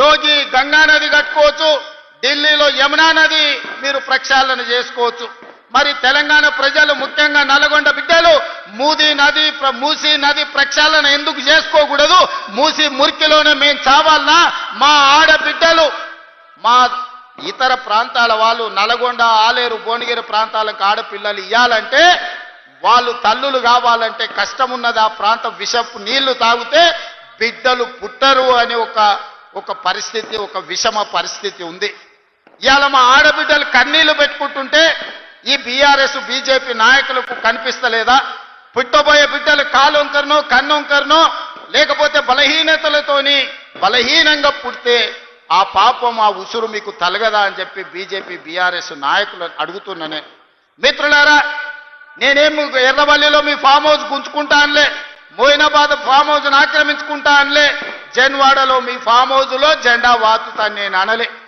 యోగి గంగా నది కట్టుకోవచ్చు, ఢిల్లీలో యమునా నది మీరు ప్రక్షాళన చేసుకోవచ్చు. మరి తెలంగాణ ప్రజలు ముఖ్యంగా నల్గొండ బిడ్డలు మూసీ నది ప్రక్షాళన ఎందుకు చేసుకోకూడదు? మూసీ మురికిలోనే మేము చావాలనా? మా ఆడబిడ్డలు, మా ఇతర ప్రాంతాల వాళ్ళు, నల్గొండ, ఆలేరు, భువనగిరి ప్రాంతాలకు ఆడపిల్లలు ఇవ్వాలంటే, వాళ్ళు తల్లులు కావాలంటే కష్టం ఉన్నది. ఆ ప్రాంతం విషపు నీళ్లు తాగితే బిడ్డలు పుట్టరు అనే ఒక పరిస్థితి, ఒక విషమ పరిస్థితి ఉంది. ఇవాళ మా ఆడబిడ్డలు కన్నీళ్లు పెట్టుకుంటుంటే ఈ బీఆర్ఎస్ బీజేపీ నాయకులకు కనిపిస్తలేదా? పుట్టబోయే బిడ్డలు కాలొంకరనో కన్నొంకరనో లేకపోతే బలహీనతలతోని బలహీనంగా పుడితే ఆ పాపం, ఆ ఉసురు మీకు తలగదా అని చెప్పి బీజేపీ బీఆర్ఎస్ నాయకులను అడుగుతున్నానే. మిత్రులారా, నేనేం ఎర్రవల్లిలో మీ ఫామ్ హౌస్ గుంజుకుంటా అనలే, మోయినాబాద్ ఫామ్ హౌస్ను ఆక్రమించుకుంటా అనలే, జన్వాడలో మీ ఫామ్ హౌస్లో జెండా వాతుతాను నేను అనలే.